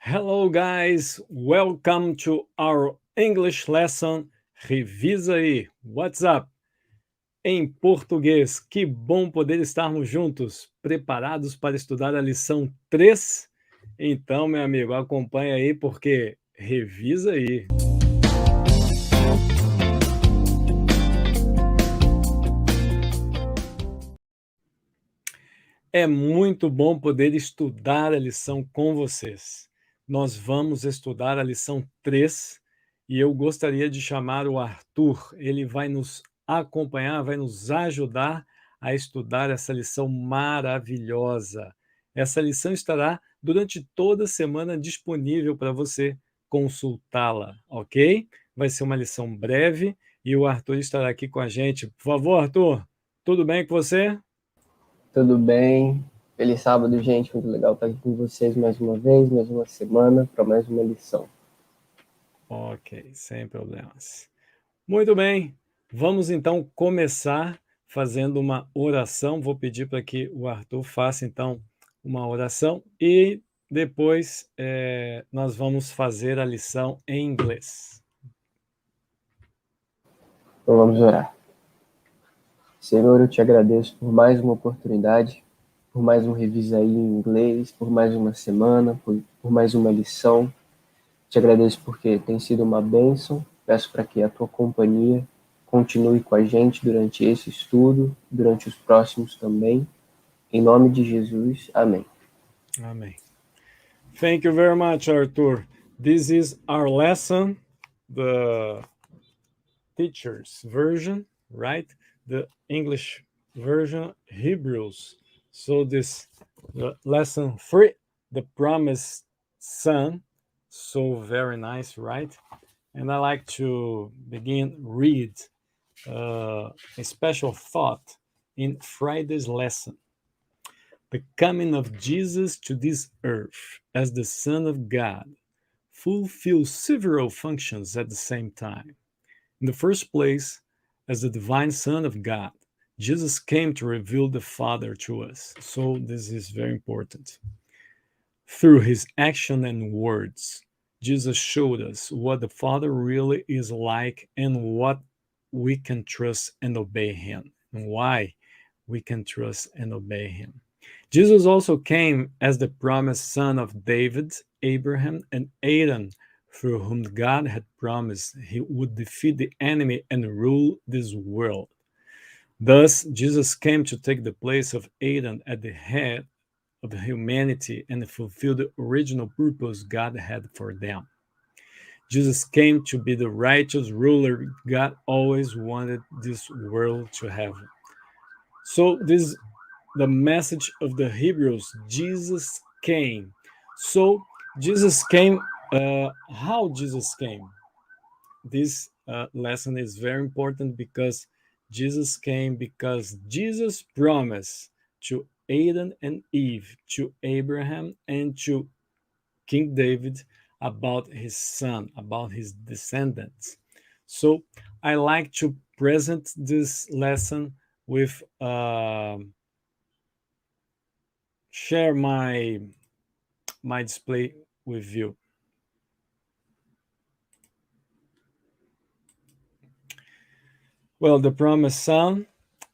Hello, guys. Welcome to our English lesson. Revisa aí. What's up? Em português. Que bom poder estarmos juntos, preparados para estudar a lição 3. Então, meu amigo, acompanha aí porque revisa aí. É muito bom poder estudar a lição com vocês. Nós vamos estudar a lição 3 e eu gostaria de chamar o Arthur. Ele vai nos acompanhar, vai nos ajudar a estudar essa lição maravilhosa. Essa lição estará durante toda a semana disponível para você consultá-la, ok? Vai ser uma lição breve e o Arthur estará aqui com a gente. Por favor, Arthur, tudo bem com você? Tudo bem? Feliz sábado, gente. Muito legal estar aqui com vocês mais uma vez, mais uma semana, para mais uma lição. Ok, sem problemas. Muito bem, vamos então começar fazendo uma oração. Vou pedir para que o Arthur faça então uma oração e depois nós vamos fazer a lição em inglês. Então vamos orar. Senhor, eu te agradeço por mais uma oportunidade, por mais um revisa aí em inglês, por mais uma semana, por mais uma lição. Te agradeço porque tem sido uma bênção. Peço para que a tua companhia continue com a gente durante esse estudo, durante os próximos também. Em nome de Jesus, amém. Amém. Thank you very much, Arthur. This is our lesson, the teacher's version, right? The English version, Hebrews. So this lesson 3, the promised son. So very nice, right? And I like to read a special thought in Friday's lesson. The coming of Jesus to this earth as the Son of God fulfills several functions at the same time. In the first place, as the divine Son of God, Jesus came to reveal the Father to us. So this is very important. Through his action and words, Jesus showed us what the Father really is like and what we can trust and obey him, and why we can trust and obey him. Jesus also came as the promised son of David, Abraham, and Adam, through whom God had promised he would defeat the enemy and rule this world. Thus, Jesus came to take the place of Adam at the head of humanity and fulfill the original purpose God had for them. Jesus came to be the righteous ruler God always wanted this world to have. So this is the message of the Hebrews. Jesus came. So Jesus came. How Jesus came? This lesson is very important because Jesus came because Jesus promised to Adam and Eve, to Abraham and to King David about his son, about his descendants. So I like to present this lesson with share my display with you. Well, the promised son,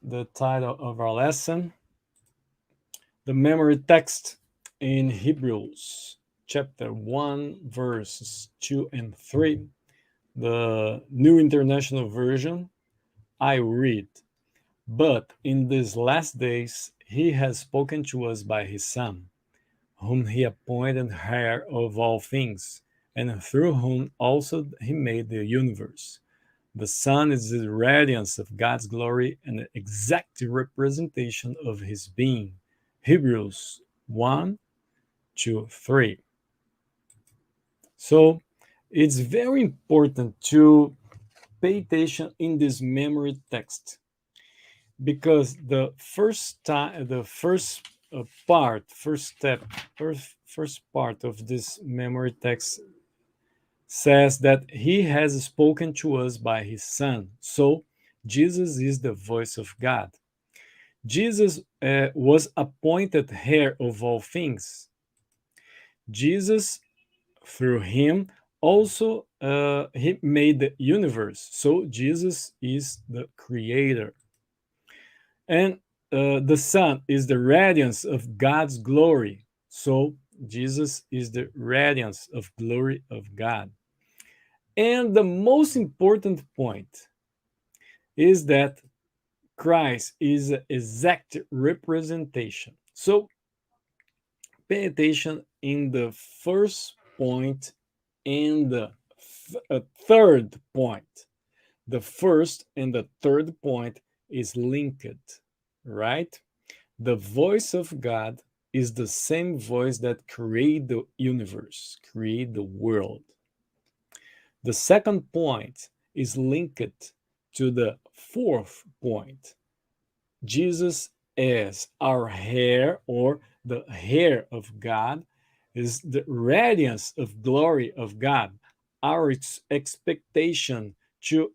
the title of our lesson, the memory text in Hebrews chapter 1, verses 2 and 3, the New International Version. I read, "But in these last days he has spoken to us by his Son, whom he appointed heir of all things, and through whom also he made the universe. The Son is the radiance of God's glory and the exact representation of his being." Hebrews 1, 2, 3. So it's very important to pay attention in this memory text because the first part of this memory text says that he has spoken to us by his Son. So Jesus is the voice of God. Jesus was appointed heir of all things. Jesus through him also he made the universe. So Jesus is the creator. And the Son is the radiance of God's glory. So Jesus is the radiance of glory of God. And the most important point is that Christ is an exact representation. So pay attention in the first point and the third point. The first and the third point is linked, right? The voice of God is the same voice that created the universe, created the world. The second point is linked to the fourth point. Jesus is our hair, or the hair of God, is the radiance of glory of God, our expectation to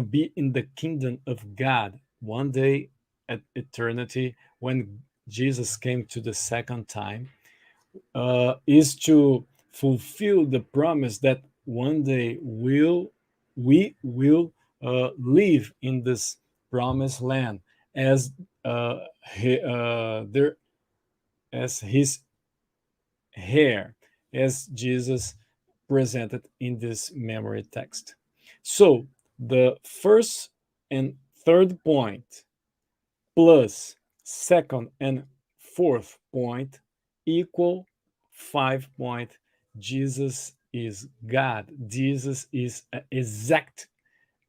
be in the kingdom of God one day at eternity when Jesus came to the second time, is to fulfill the promise that one day we will live in this promised land as there as his hair, as Jesus presented in this memory text. So the first and third point plus second and fourth point equal 5 point. Jesus is God. Jesus is an exact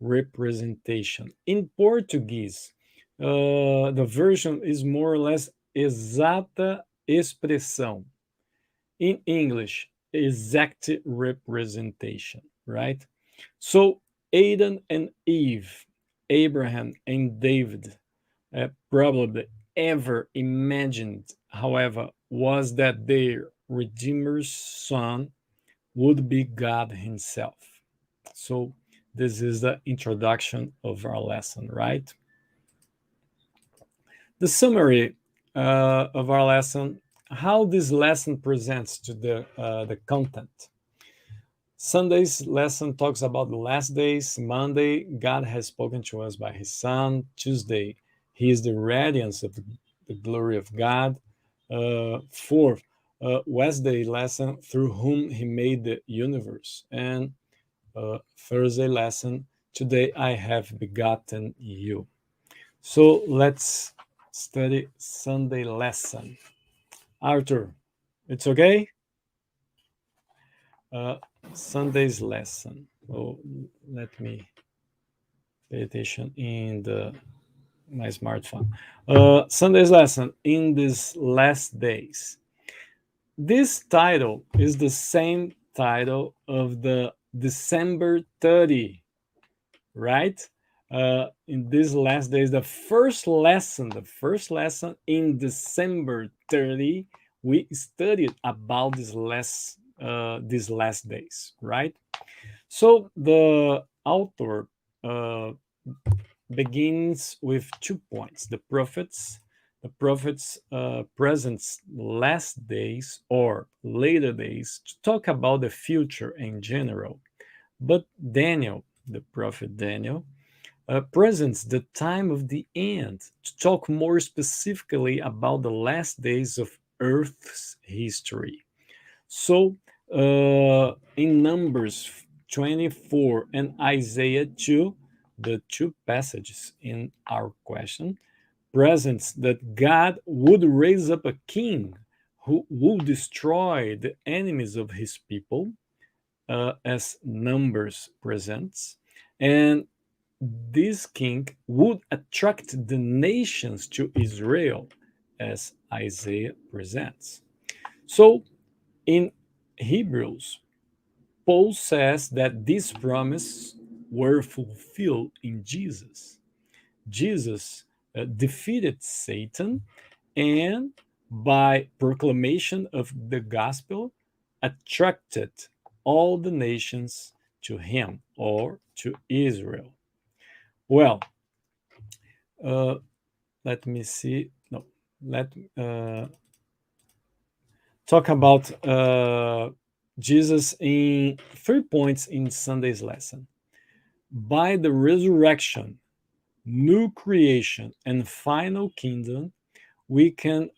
representation. In Portuguese, the version is more or less exata expressão. In English, exact representation, right? So Adam and Eve, Abraham and David, probably ever imagined, however, was that their Redeemer's Son would be God Himself. So, this is the introduction of our lesson, right? The summary of our lesson, how this lesson presents to the content. Sunday's lesson talks about the last days. Monday, God has spoken to us by His Son. Tuesday, He is the radiance of the glory of God. Fourth, Wednesday lesson, through whom He made the universe. And Thursday lesson, today I have begotten you. So let's study Sunday lesson. Arthur, it's okay? Sunday's lesson. Oh, let me pay attention in my smartphone. Sunday's lesson, in these last days. This title is the same title of the December 30, right? In these last days, the first lesson in December 30, we studied about these last days, right? So the author begins with 2 points. The prophets presents last days or later days to talk about the future in general. But Daniel, the prophet Daniel, presents the time of the end to talk more specifically about the last days of Earth's history. So, in Numbers 24 and Isaiah 2, the two passages in our question, presents that God would raise up a king who would destroy the enemies of his people, as Numbers presents, and this king would attract the nations to Israel, as Isaiah presents. So, in Hebrews, Paul says that these promises were fulfilled in Jesus. Jesus defeated Satan and, by proclamation of the gospel, attracted all the nations to him, or to Israel. Well, let me see. No, let talk about Jesus in 3 points in Sunday's lesson. By the resurrection, new creation, and final kingdom, we can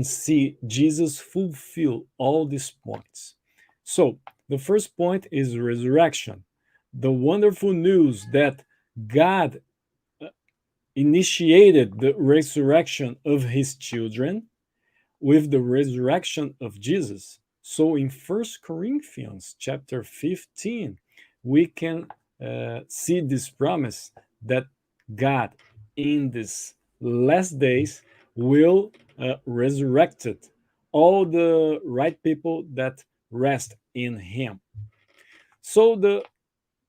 see Jesus fulfill all these points. So the first point is resurrection, the wonderful news that God initiated the resurrection of his children with the resurrection of Jesus. So in 1 Corinthians chapter 15, we can see this promise that God in these last days will resurrect all the right people that rest in him. So the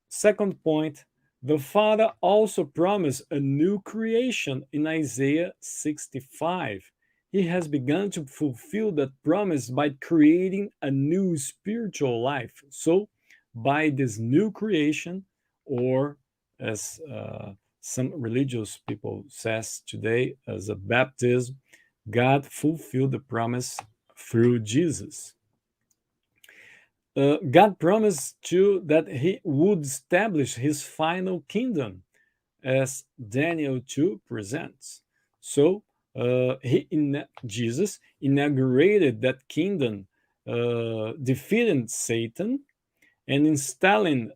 second point, the Father also promised a new creation in Isaiah 65. He has begun to fulfill that promise by creating a new spiritual life. So, by this new creation, or as some religious people says today, as a baptism, God fulfilled the promise through Jesus. God promised too that he would establish his final kingdom, as Daniel 2 presents. So Jesus inaugurated that kingdom, defeating Satan and installing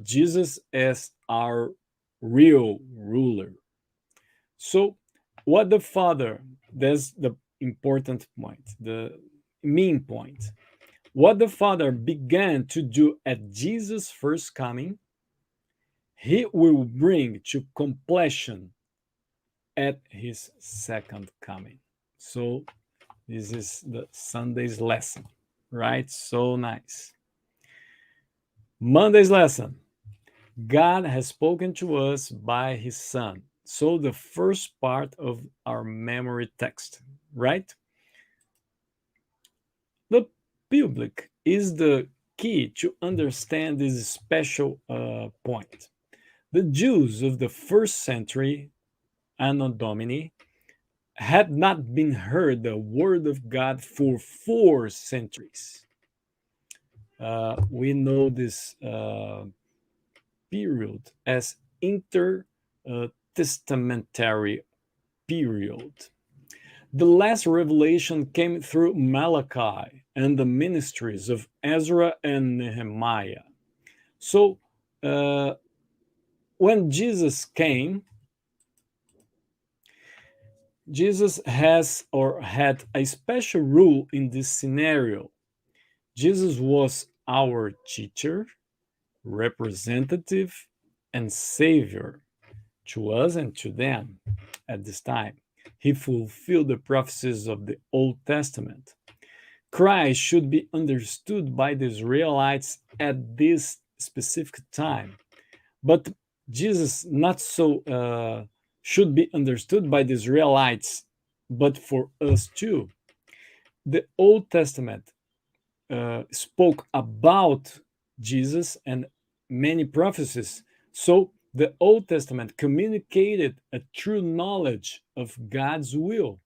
Jesus as our real ruler. So, what the Father, that's the important point, the main point. What the Father began to do at Jesus' first coming, he will bring to completion at his second coming. So, this is the Sunday's lesson, right? So nice. Monday's lesson, God has spoken to us by his Son. So, the first part of our memory text, right? The public is the key to understand this special point. The Jews of the first century, Anno Domini, had not been heard the word of God for 4 centuries. We know this period as intertestamentary period. The last revelation came through Malachi and the ministries of Ezra and Nehemiah. So, when Jesus came, Jesus has or had a special rule in this scenario. Jesus was our teacher, representative, and savior to us and to them at this time. He fulfilled the prophecies of the Old Testament. Christ should be understood by the Israelites at this specific time, but Jesus not so should be understood by the Israelites, but for us too. The Old Testament spoke about Jesus and many prophecies. So the Old Testament communicated a true knowledge of God's will.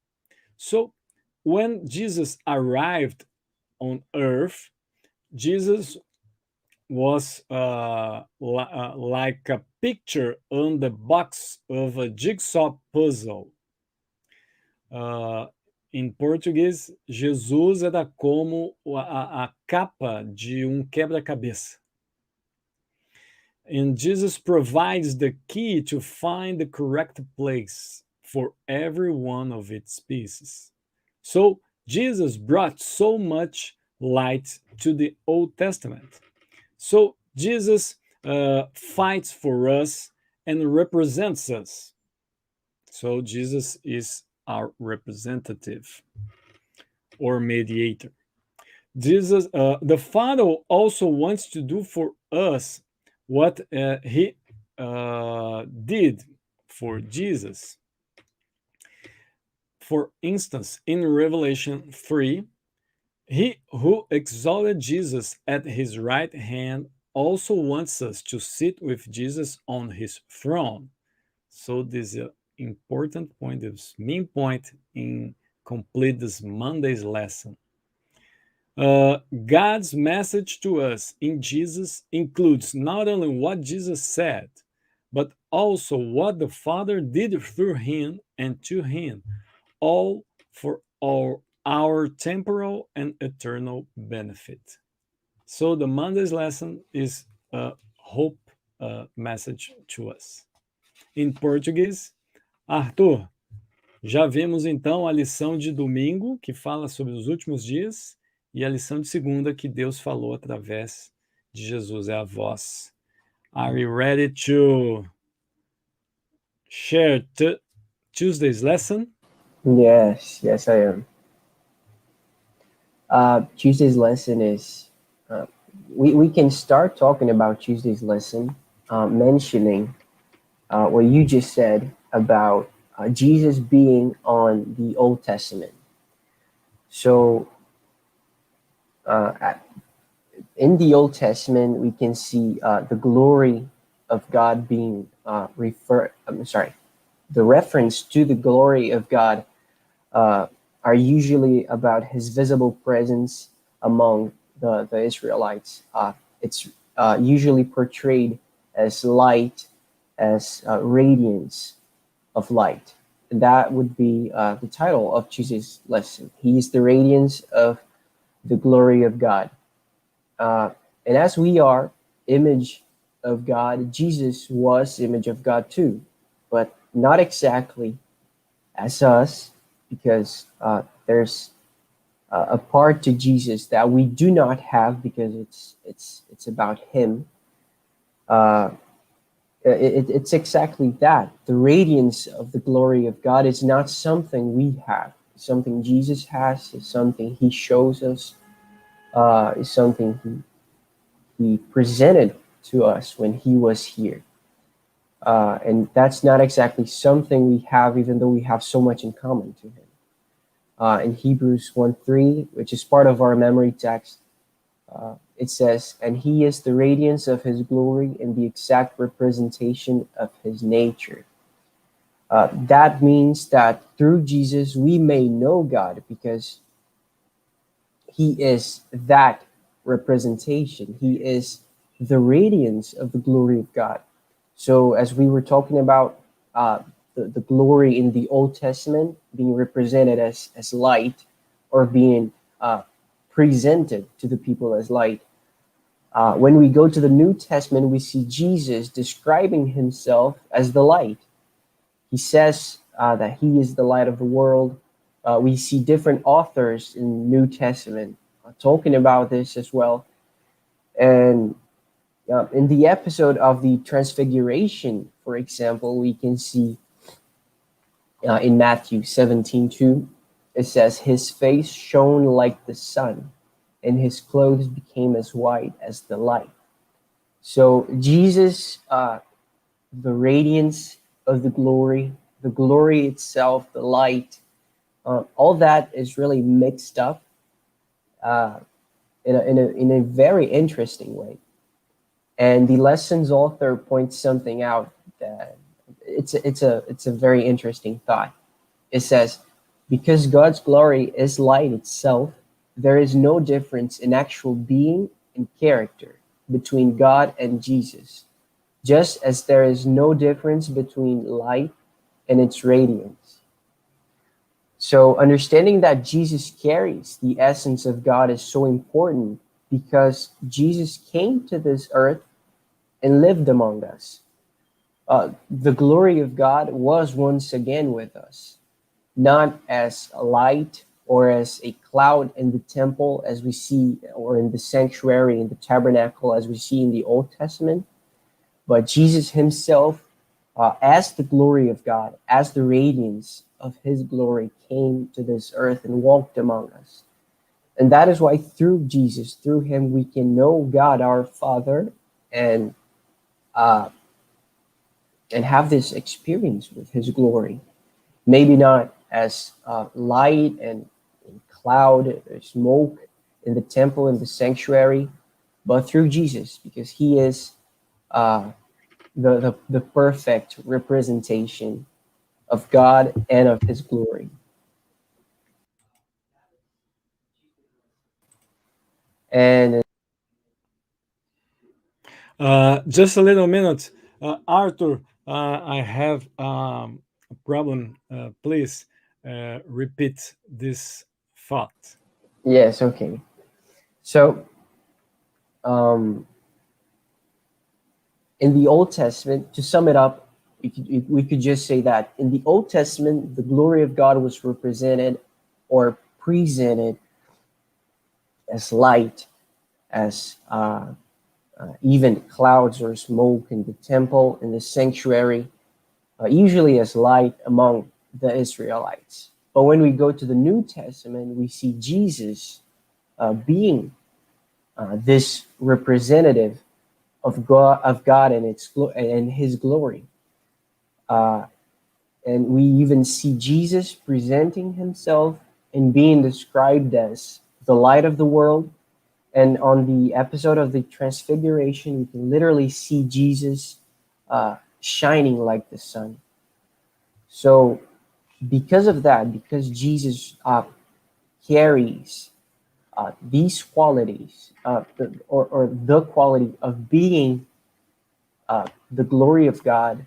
So when Jesus arrived on earth, Jesus was like a picture on the box of a jigsaw puzzle. Em português, Jesus era como a capa de quebra-cabeça. And Jesus provides the key to find the correct place for every one of its pieces. So Jesus brought so much light to the Old Testament. So Jesus fights for us and represents us. So Jesus is our representative or mediator. Jesus, the Father also wants to do for us what he did for Jesus. For instance, in Revelation 3, he who exalted Jesus at his right hand also wants us to sit with Jesus on his throne. So this is an important point, this main point in complete this Monday's lesson. God's message to us in Jesus includes not only what Jesus said, but also what the Father did through him and to him, all for our temporal and eternal benefit. So the Monday's lesson is a hope message to us. In português, Arthur, já vimos então a lição de domingo, que fala sobre os últimos dias, e a lição de segunda, que Deus falou através de Jesus, é a voz. Are you ready to share Tuesday's lesson? Yes, I am. Tuesday's lesson is, we can start talking about Tuesday's lesson, mentioning what you just said about Jesus being on the Old Testament. So, in the Old Testament, we can see the glory of God being the reference to the glory of God are usually about his visible presence among the Israelites. It's usually portrayed as light, as radiance of light. And that would be the title of Tuesday's lesson. He is the radiance of the glory of God. And as we are image of God, Jesus was image of God too, but not exactly as us, because there's a part to Jesus that we do not have, because it's about him. It's exactly that. The radiance of the glory of God is not something we have. It's something Jesus has. It's something he shows us. It's something he presented to us when he was here. And that's not exactly something we have, even though we have so much in common to him. In Hebrews 1:3, which is part of our memory text, it says, "And he is the radiance of his glory and the exact representation of his nature." That means that through Jesus, we may know God, because he is that representation. He is the radiance of the glory of God. So as we were talking about the glory in the Old Testament being represented as light, or being presented to the people as light, when we go to the New Testament, we see Jesus describing himself as the light. He says that he is the light of the world. We see different authors in New Testament talking about this as well. And in the episode of the Transfiguration, for example, we can see in Matthew 17:2, it says, "His face shone like the sun, and his clothes became as white as the light." So Jesus, the radiance of the glory itself, the light, all that is really mixed up in a very interesting way. And the lesson's author points something out that it's a very interesting thought. It says, "Because God's glory is light itself, there is no difference in actual being and character between God and Jesus, just as there is no difference between light and its radiance." So understanding that Jesus carries the essence of God is so important, because Jesus came to this earth and lived among us. The glory of God was once again with us, not as a light or as a cloud in the temple as we see, or in the sanctuary, in the tabernacle as we see in the Old Testament, but Jesus himself, as the glory of God, as the radiance of his glory, came to this earth and walked among us. And that is why through Jesus, through him, we can know God our Father, and have this experience with his glory. Maybe not as light and cloud or smoke in the temple, in the sanctuary, but through Jesus, because he is the perfect representation of God and of his glory. And Just a little minute. Arthur, I have a problem. Please repeat this thought. yes, okay. So, um, in the Old Testament, to sum it up, we could just say that in the Old Testament, the glory of God was represented or presented as light, as even clouds or smoke in the temple, in the sanctuary, usually as light among the Israelites. But when we go to the New Testament, we see Jesus being this representative of God and and His glory. Uh, and we even see Jesus presenting Himself and being described as the light of the world. And on the episode of the Transfiguration, we can literally see Jesus shining like the sun. So, because of that, because Jesus carries these qualities, or the quality of being the glory of God,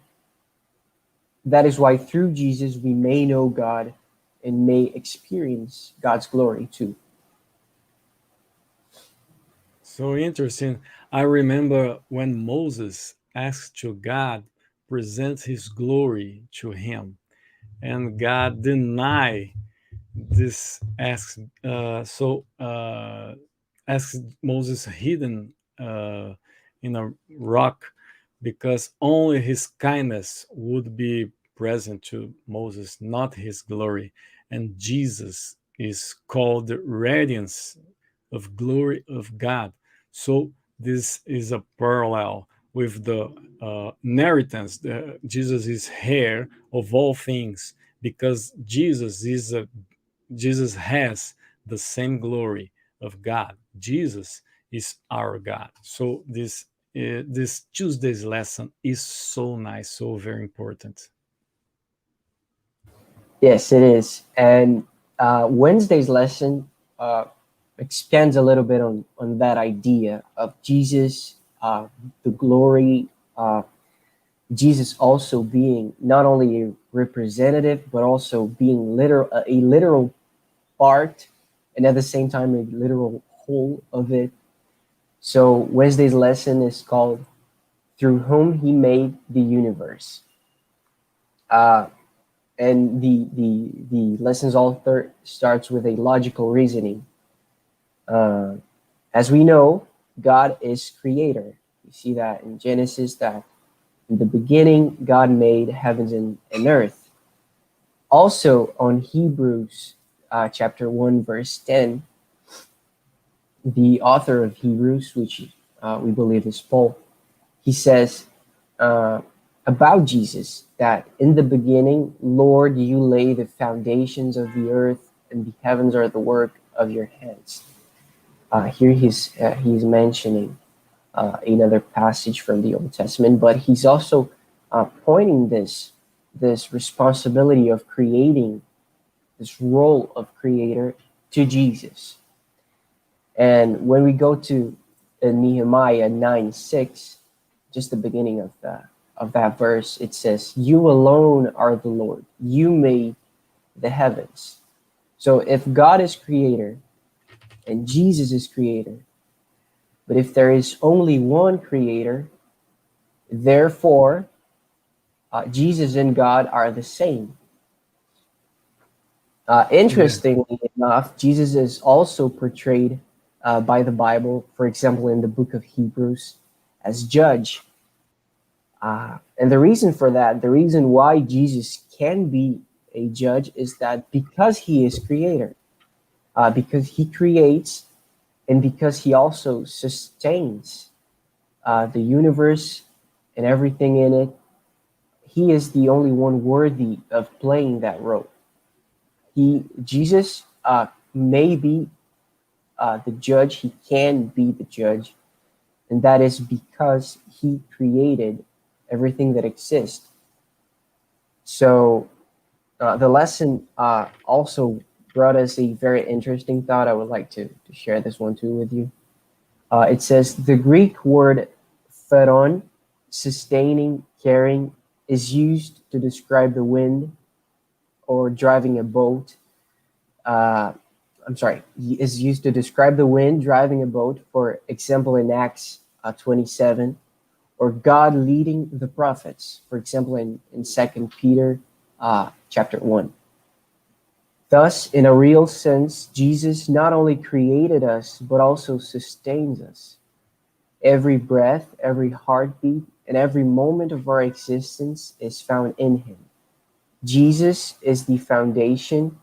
that is why through Jesus we may know God and may experience God's glory too. So interesting. I remember when Moses asked to God present his glory to him, and God denied this ask. Asked Moses hidden in a rock because only his kindness would be present to Moses, not his glory. And Jesus is called the radiance of glory of God. So this is a parallel with the inheritance. Jesus is heir of all things because Jesus has the same glory of God. Jesus is our God. So this Tuesday's lesson is so nice, so very important. Yes, it is. And Wednesday's lesson expands a little bit on that idea of Jesus, the glory, Jesus also being not only a representative, but also being a literal part, and at the same time, a literal whole of it. So Wednesday's lesson is called "Through Whom He Made the Universe." Uh, and the lesson's author starts with a logical reasoning. Uh, as we know, God is creator. You see that in Genesis, that in the beginning, God made heavens and earth. Also, on Hebrews chapter 1, verse 10, the author of Hebrews, which we believe is Paul, he says uh, about Jesus that in the beginning, Lord, you lay the foundations of the earth, and the heavens are the work of your hands. Here he's mentioning another passage from the Old Testament, but he's also pointing this responsibility of creating, this role of creator, to Jesus. And when we go to Nehemiah 9:6, just the beginning of that verse, it says, "You alone are the Lord. You made the heavens." So if God is creator and Jesus is creator, but if there is only one creator, therefore Jesus and God are the same. Yeah. Interestingly enough, Jesus is also portrayed by the Bible, for example, in the book of Hebrews, as judge. And the reason for that, the reason why Jesus can be a judge is that because he is creator, because he creates, and because he also sustains the universe and everything in it, he is the only one worthy of playing that role. Jesus may be the judge. He can be the judge, and that is because he created everything that exists. So the lesson also brought us a very interesting thought. I would like to share this one too with you. It says the Greek word pheron, sustaining, carrying, is used to describe the wind or driving a boat. Uh, I'm sorry, is used to describe the wind driving a boat, for example, in Acts 27, or God leading the prophets, for example, in 2 Peter chapter 1. Thus, in a real sense, Jesus not only created us, but also sustains us. Every breath, every heartbeat, and every moment of our existence is found in him. Jesus is the foundation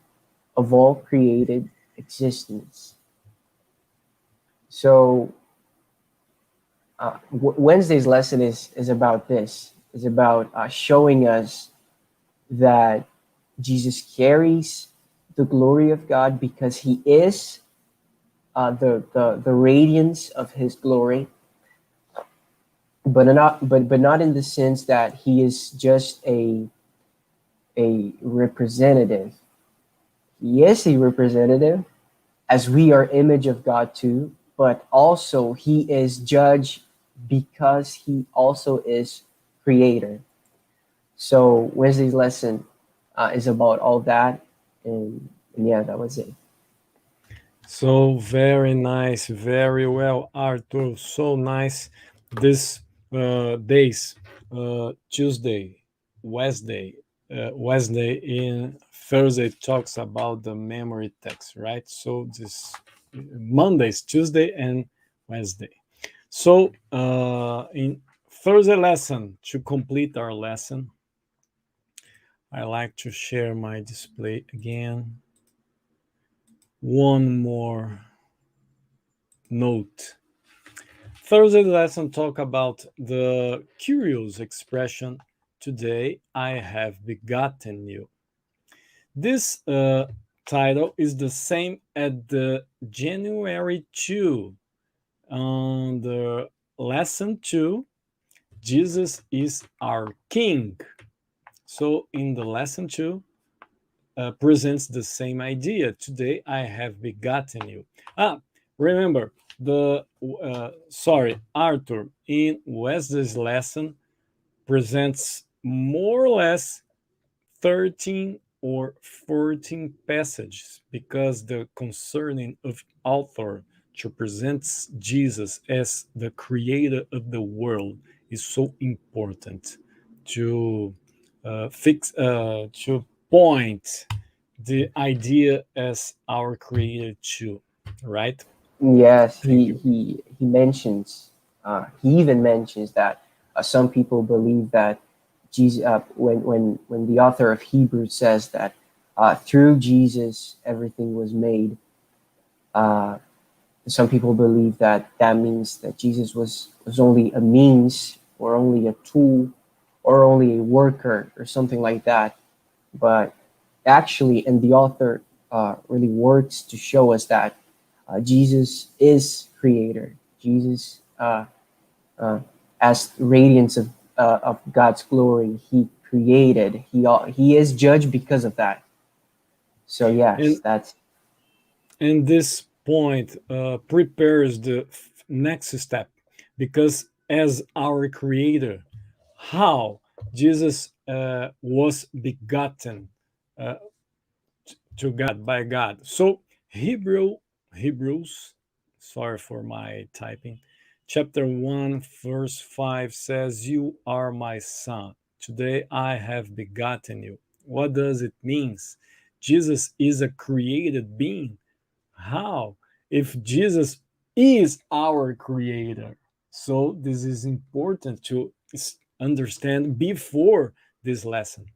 of all created existence. So, Wednesday's lesson is about this, is about showing us that Jesus carries the glory of God because he is the radiance of his glory, but not in the sense that he is just a representative. He is a representative, as we are image of God too, but also he is judge because he also is creator. So Wednesday's lesson is about all that, and yeah, that was it. So very nice, very well, Arthur. So nice. This days, Tuesday, Wednesday, in Thursday talks about the memory text, right? So this Mondays, Tuesday, and Wednesday. So in Thursday lesson, to complete our lesson, I like to share my display again. One more note. Thursday lesson talk about the curious expression, today I have begotten you. This title is the same at the January 2 on the lesson 2, Jesus is our King. So in the lesson 2, presents the same idea. Today I have begotten you. Remember Arthur in Wesley's lesson presents more or less 13 or 14 passages because the concerning of author to present Jesus as the creator of the world is so important to to point the idea as our creator too, right? Yes, Thank he you. he he mentions. He even mentions that some people believe that Jesus, when the author of Hebrews says that through Jesus everything was made. Uh, some people believe that that means that Jesus was only a means, or only a tool, or only a worker, or something like that. But actually, and the author really works to show us that Jesus is creator. Jesus, uh, as radiance of God's glory, he created. He is judged because of that. So yes, and that's and this point prepares the next step, because as our creator, how Jesus was begotten uh, to God by God. So Hebrews, sorry for my typing, chapter 1 verse 5 says, you are my son, today I have begotten you. What does it mean? Jesus is a created being. How? If Jesus is our creator. So this is important to understand before this lesson.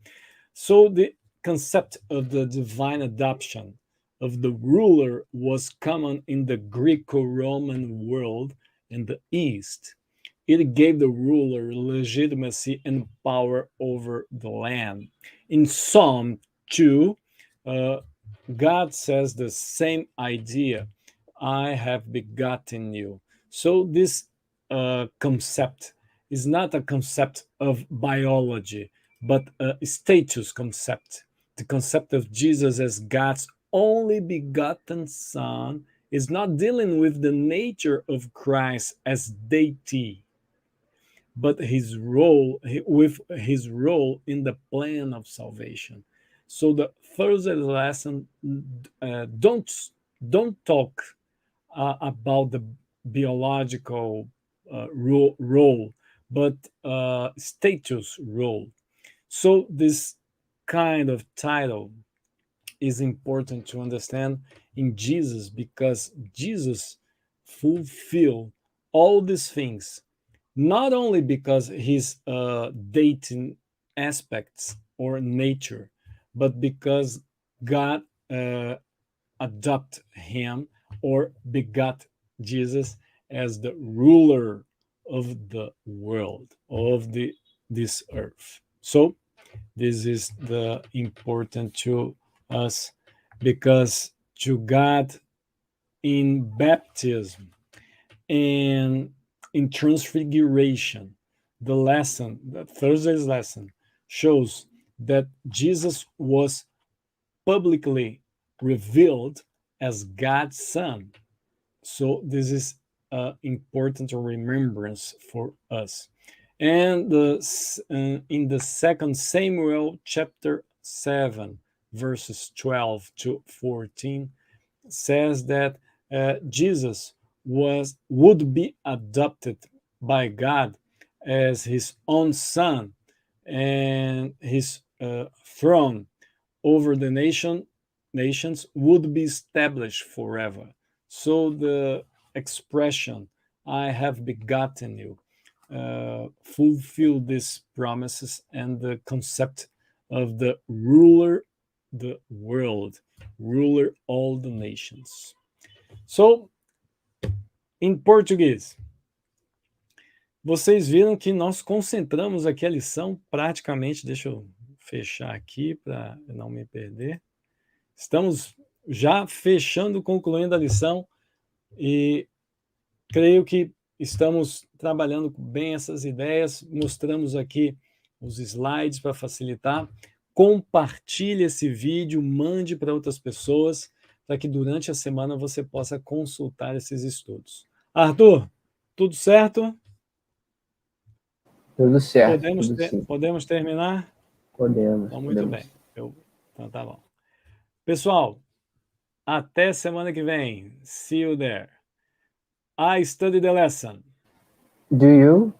So the concept of the divine adoption of the ruler was common in the Greco-Roman world in the East. It gave the ruler legitimacy and power over the land. In Psalm 2, uh, God says the same idea, I have begotten you. So this concept is not a concept of biology, but a status concept. The concept of Jesus as God's only begotten Son is not dealing with the nature of Christ as deity, but his role with his role in the plan of salvation. So the Thursday lesson don't talk about the biological role, but status role. So this kind of title is important to understand in Jesus, because Jesus fulfilled all these things, not only because his dating aspects or nature, but because God adopted him or begot Jesus as the ruler of the world, of this earth. So this is the important to us, because to God in baptism and in transfiguration, the Thursday's lesson shows that Jesus was publicly revealed as God's Son. So this is important remembrance for us. And in the second Samuel chapter 7, verses 12 to 14, says that Jesus would be adopted by God as his own son, and his throne over the nations would be established forever. So the expression "I have begotten you" fulfill these promises, and the concept of the ruler the world, ruler all the nations. So, em português, vocês viram que nós concentramos aqui a lição praticamente. Deixa eu fechar aqui para não me perder. Estamos já fechando, concluindo a lição, e creio que estamos trabalhando bem essas ideias. Mostramos aqui os slides para facilitar. Compartilhe esse vídeo, mande para outras pessoas, para que durante a semana você possa consultar esses estudos. Arthur, tudo certo? Tudo certo. Podemos terminar? Podemos. Então, muito bem. Então, tá bom. Pessoal, até semana que vem. See you there. I study the lesson. Do you?